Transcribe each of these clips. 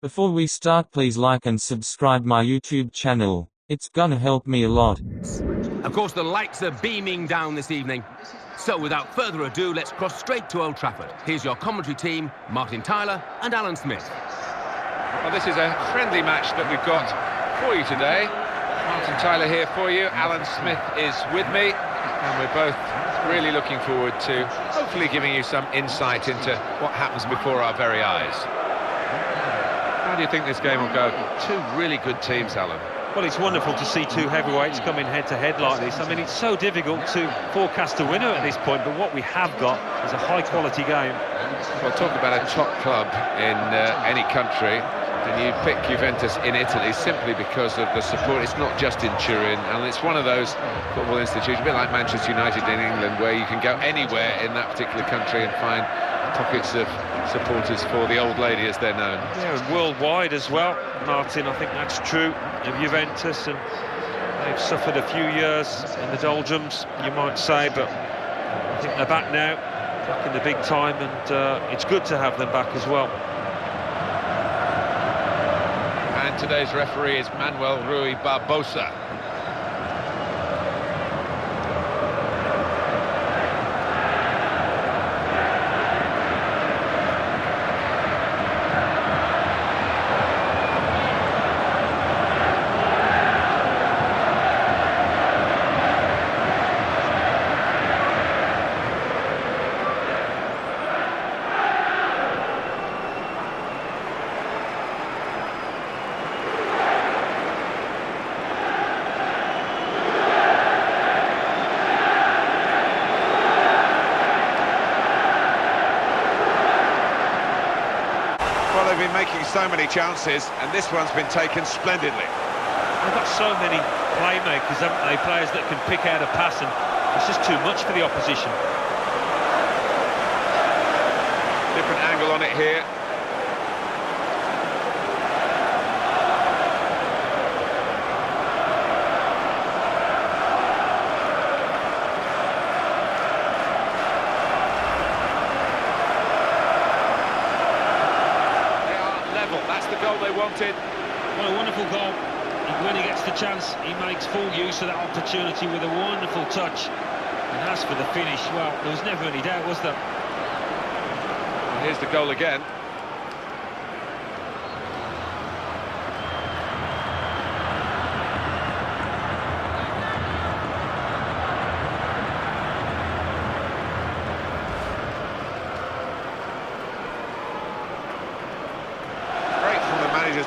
Before we start, please like and subscribe my YouTube channel. It's gonna help me a lot. Of course, the lights are beaming down this evening. So without further ado, let's cross straight to Old Trafford. Here's your commentary team, Martin Tyler and Alan Smith. Well, this is a friendly match that we've got for you today. Martin Tyler here for you. Alan Smith is with me. And we're both really looking forward to hopefully giving you some insight into what happens before our very eyes. How do you think this game will go? Two really good teams, Alan. Well, it's wonderful to see two heavyweights coming head-to-head like this. I mean, it's so difficult to forecast a winner at this point, but what we have got is a high-quality game. Well, talk about a top club in any country, and you pick Juventus in Italy simply because of the support. It's not just in Turin, and it's one of those football institutions, a bit like Manchester United in England, where you can go anywhere in that particular country and find pockets of supporters for the old lady, as they're known. Yeah, and worldwide as well, Martin. I think that's true of Juventus, and they've suffered a few years in the doldrums, you might say, but I think they're back now, back in the big time, and it's good to have them back as well. And today's referee is Manuel Rui Barbosa. Well, they've been making so many chances, and this one's been taken splendidly. They've got so many playmakers, haven't they? Players that can pick out a pass, and it's just too much for the opposition. Different angle on it here. That's the goal they wanted. What a wonderful goal. When he gets the chance, he makes full use of that opportunity with a wonderful touch. And as for the finish, well, there was never any doubt, was there? And here's the goal again.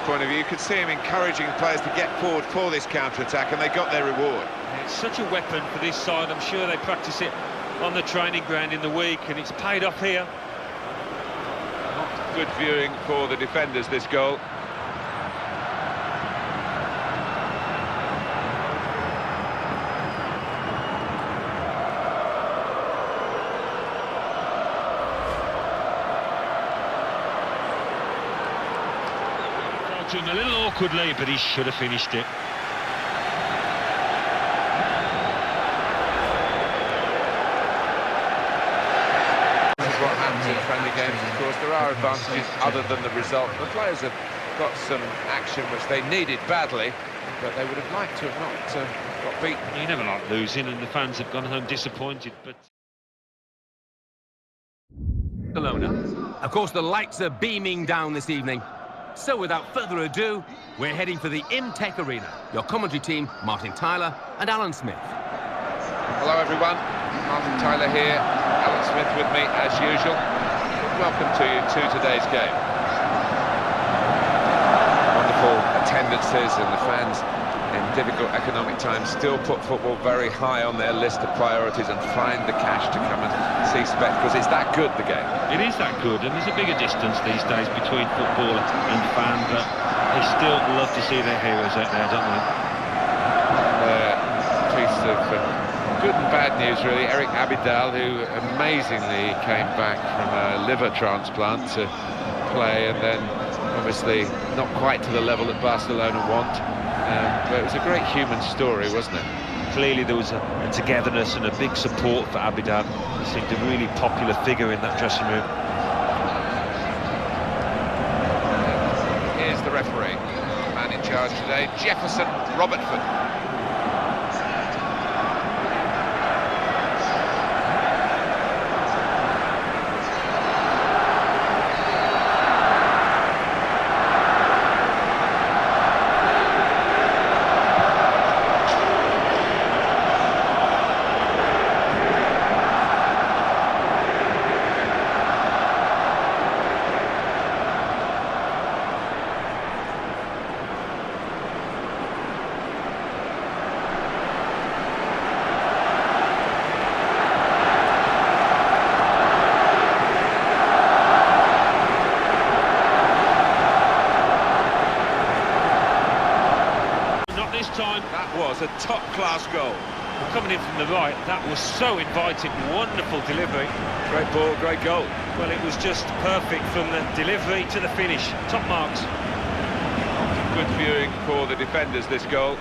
Point of view, you could see him encouraging players to get forward for this counter-attack, and they got their reward. It's such a weapon for this side. I'm sure they practice it on the training ground in the week, and it's paid off here. Not good viewing for the defenders, this goal. A little awkwardly, but he should have finished it. That's what happens in friendly games, of course. There are advantages other than the result. The players have got some action which they needed badly, but they would have liked to have not got beaten. You never like losing, and the fans have gone home disappointed, but... Barcelona. Of course, the lights are beaming down this evening. So without further ado, we're heading for the Imtech Arena. Your commentary team, Martin Tyler and Alan Smith. Hello everyone, Martin Tyler here, Alan Smith with me as usual. Welcome to you to today's game. Wonderful attendances, and the fans in difficult economic times still put football very high on their list of priorities and find the cash to come and see spectacles. It's that good, the game. It is that good, and there's a bigger distance these days between football and fan, but they still love to see their heroes out there, don't they? Piece of good and bad news, really. Eric Abidal, who amazingly came back from a liver transplant to play, and then obviously not quite to the level that Barcelona want. But it was a great human story, wasn't it? Clearly there was a togetherness and a big support for Abidal. He seemed a really popular figure in that dressing room. charge today, Jefferson Robertford. Time. That was a top-class goal. Coming in from the right, that was so inviting. Wonderful delivery. Great ball, great goal. Well, it was just perfect from the delivery to the finish. Top marks. Good viewing for the defenders, this goal.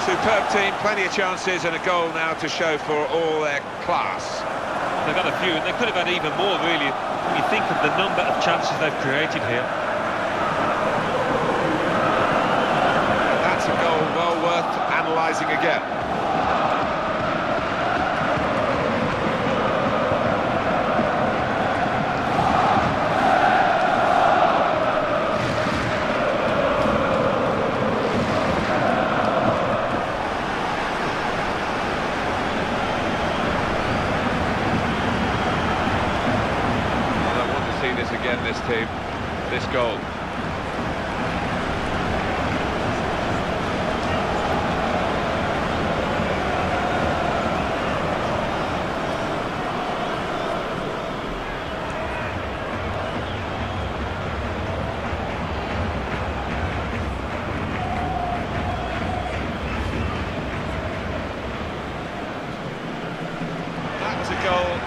Superb team, plenty of chances and a goal now to show for all their class. They've got a few, and they could have had even more, really, when you think of the number of chances they've created here. That's a goal well worth analysing again. Again, this team, this goal.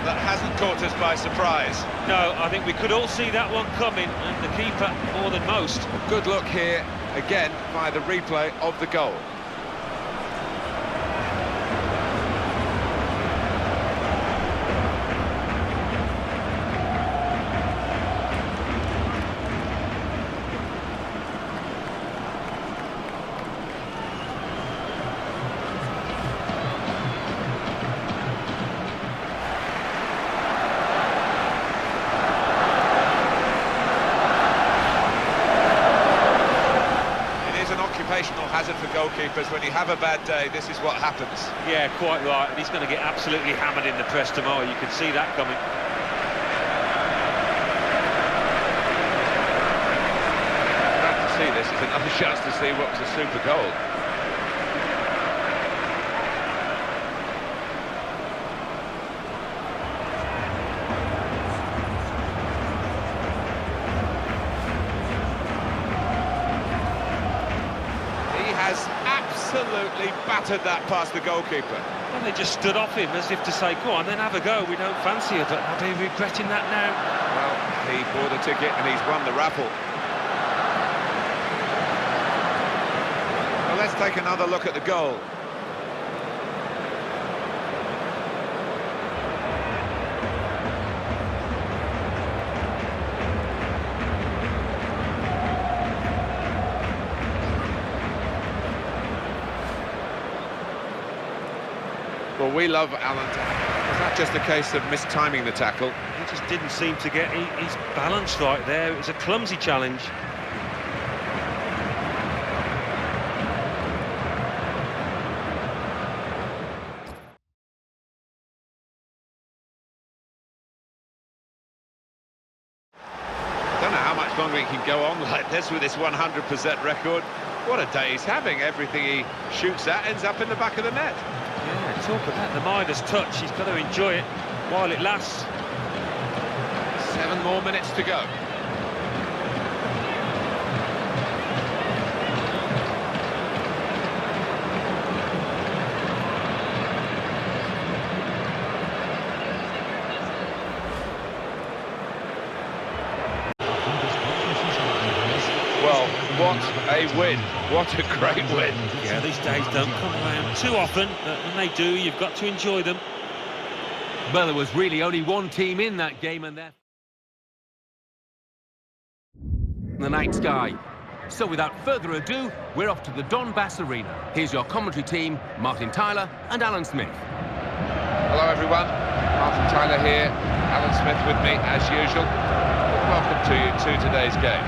That hasn't caught us by surprise. No, I think we could all see that one coming, and the keeper more than most. Good look here, again, by the replay of the goal. Occupational hazard for goalkeepers. When you have a bad day, this is what happens. Yeah, quite right. And he's going to get absolutely hammered in the press tomorrow. You can see that coming. Glad to see this. It's another chance to see what was a super goal. Absolutely battered that past the goalkeeper. Well, they just stood off him as if to say, go on, then have a go, we don't fancy it. But are they regretting that now? Well, he bought a ticket and he's won the raffle. Well, let's take another look at the goal. Well, we love Alan. Was that just a case of mistiming the tackle? He just didn't seem to get his balance right there. It was a clumsy challenge. I don't know how much longer he can go on like this with this 100% record. What a day he's having. Everything he shoots at ends up in the back of the net. Yeah, talk about the Midas touch. He's got to enjoy it while it lasts. 7 more minutes to go. a win. What a great win. Yeah, these days don't come around too often, but when they do, you've got to enjoy them. Well, there was really only one team in that game, and they're the night sky. So without further ado, we're off to the Donbass Arena. Here's your commentary team, Martin Tyler and Alan Smith. Hello everyone, Martin Tyler here, Alan Smith with me as usual. Welcome to you to today's game.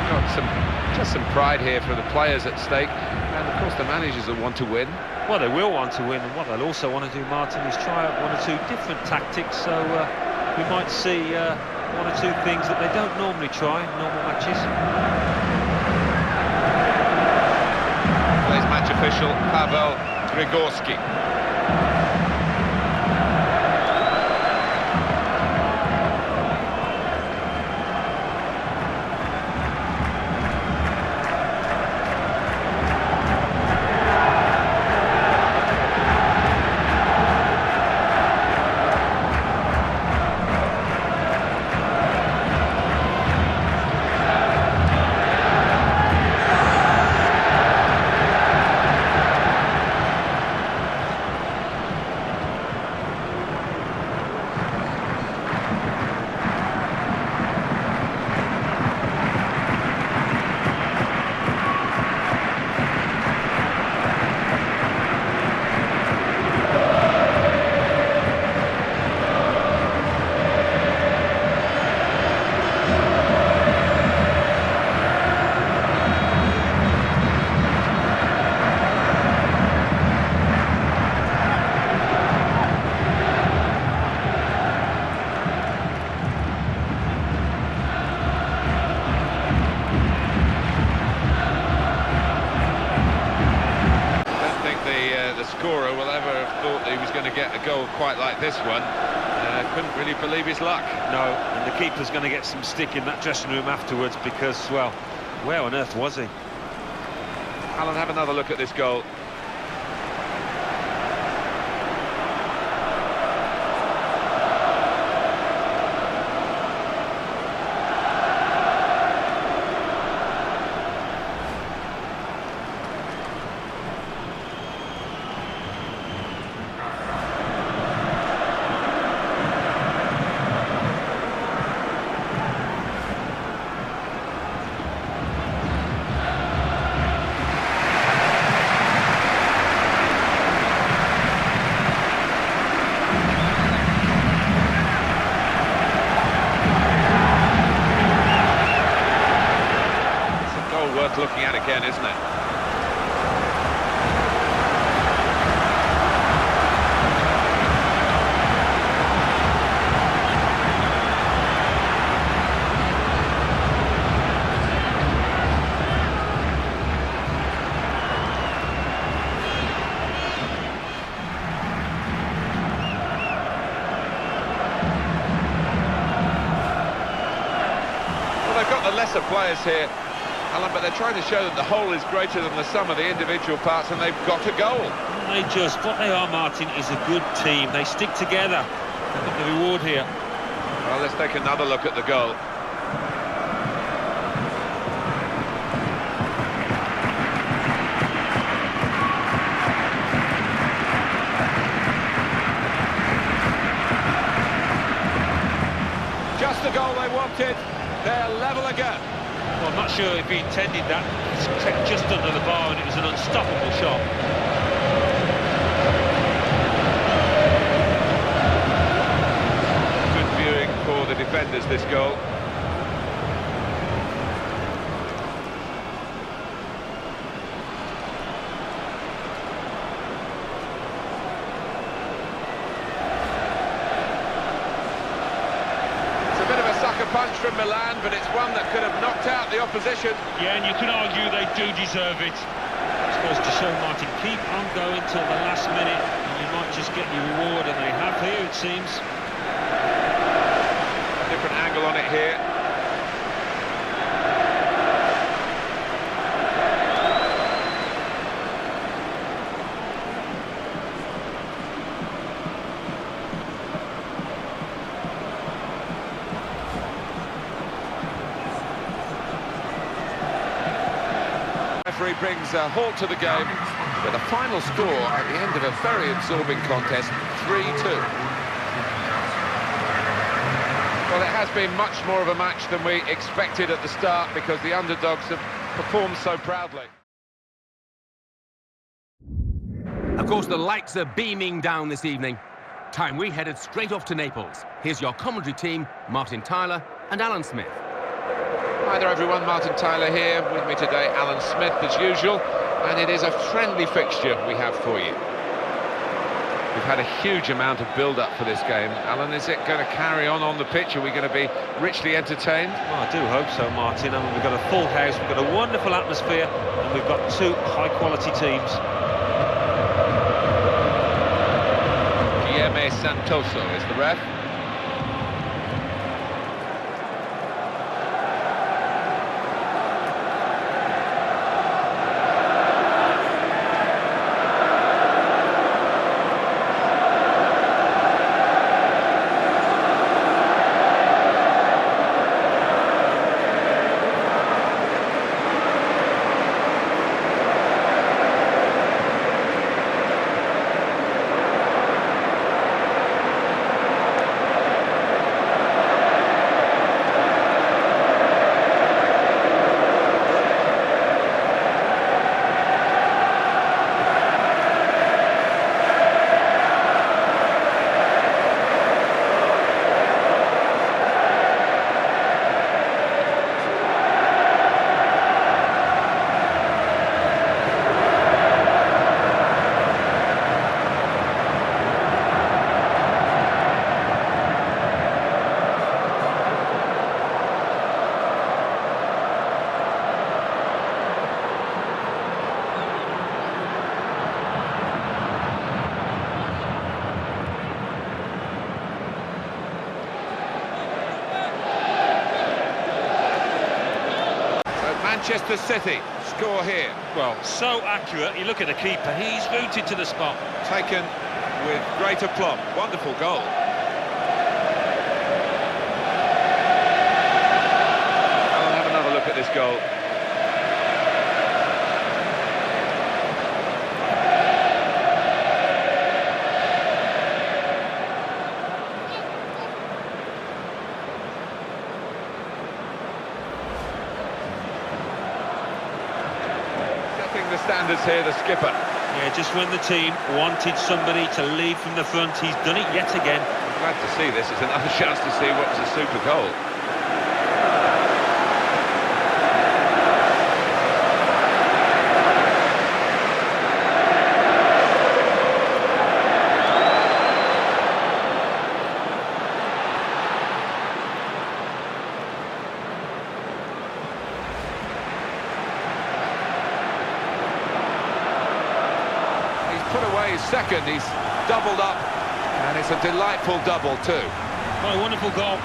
Got just some pride here for the players at stake, and of course the managers will want to win. Well, they will want to win, and what they'll also want to do, Martin, is try out one or two different tactics, so we might see one or two things that they don't normally try in normal matches. Today's match official, Pavel Grigorsky. The scorer will ever have thought that he was going to get a goal quite like this one. Couldn't really believe his luck. No, and the keeper's going to get some stick in that dressing room afterwards because, well, where on earth was he? Alan, have another look at this goal. Worth looking at again, isn't it? Well, they've got the lesser players here, Alan, but they're trying to show that the whole is greater than the sum of the individual parts, and they've got a goal. What they are, Martin, is a good team. They stick together. They've got the reward here. Well, let's take another look at the goal. Just the goal they wanted. They're level again. Well, I'm not sure if he intended that. It's kept just under the bar and it was an unstoppable shot. Good viewing for the defenders, this goal. Punch from Milan, but it's one that could have knocked out the opposition. Yeah, and you could argue they do deserve it. It's supposed to show, Martin, keep on going till the last minute, and you might just get your reward, and they have here, it seems. Different angle on it here. referee brings a halt to the game with a final score at the end of a very absorbing contest, 3-2. Well, it has been much more of a match than we expected at the start because the underdogs have performed so proudly. Of course, the lights are beaming down this evening. Time we headed straight off to Naples. Here's your commentary team, Martin Tyler and Alan Smith. Hi there everyone, Martin Tyler here, with me today Alan Smith as usual, and it is a friendly fixture we have for you. We've had a huge amount of build-up for this game. Alan, is it going to carry on the pitch? Are we going to be richly entertained? Well, I do hope so, Martin. I mean, we've got a full house, we've got a wonderful atmosphere, and we've got two high-quality teams. Guilherme Santoso is the ref. Manchester City score here. Well, so accurate. You look at the keeper, he's rooted to the spot. Taken with great aplomb. Wonderful goal. I'll have another look at this goal. The standards here, the skipper. Yeah, just when the team wanted somebody to lead from the front, he's done it yet again. I'm glad to see this. It's another chance to see what was a super goal. Put away his second, he's doubled up, and it's a delightful double too. What a wonderful goal.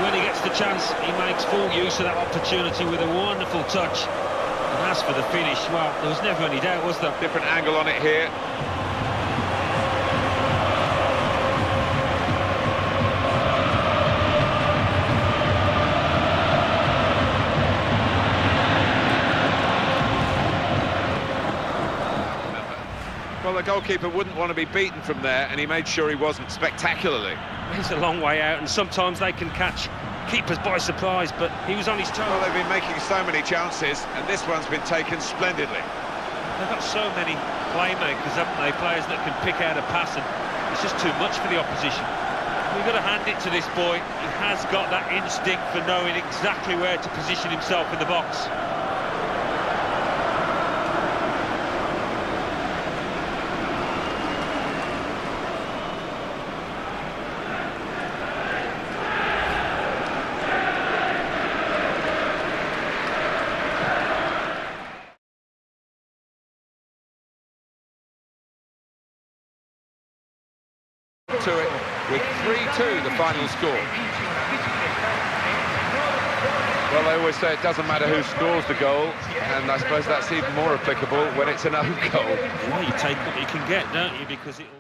When he gets the chance, he makes full use of that opportunity with a wonderful touch. And as for the finish, well, there was never any doubt, was there? Different angle on it here. Well, the goalkeeper wouldn't want to be beaten from there, and he made sure he wasn't spectacularly. He's a long way out, and sometimes they can catch keepers by surprise, but he was on his toes. Well, they've been making so many chances, and this one's been taken splendidly. They've got so many playmakers, haven't they? Players that can pick out a pass, and it's just too much for the opposition. We've got to hand it to this boy. He has got that instinct for knowing exactly where to position himself in the box. To it with 3-2 the final score. Well, they always say it doesn't matter who scores the goal, and I suppose that's even more applicable when it's an own goal. Well, you take what you can get, don't you? Because it'll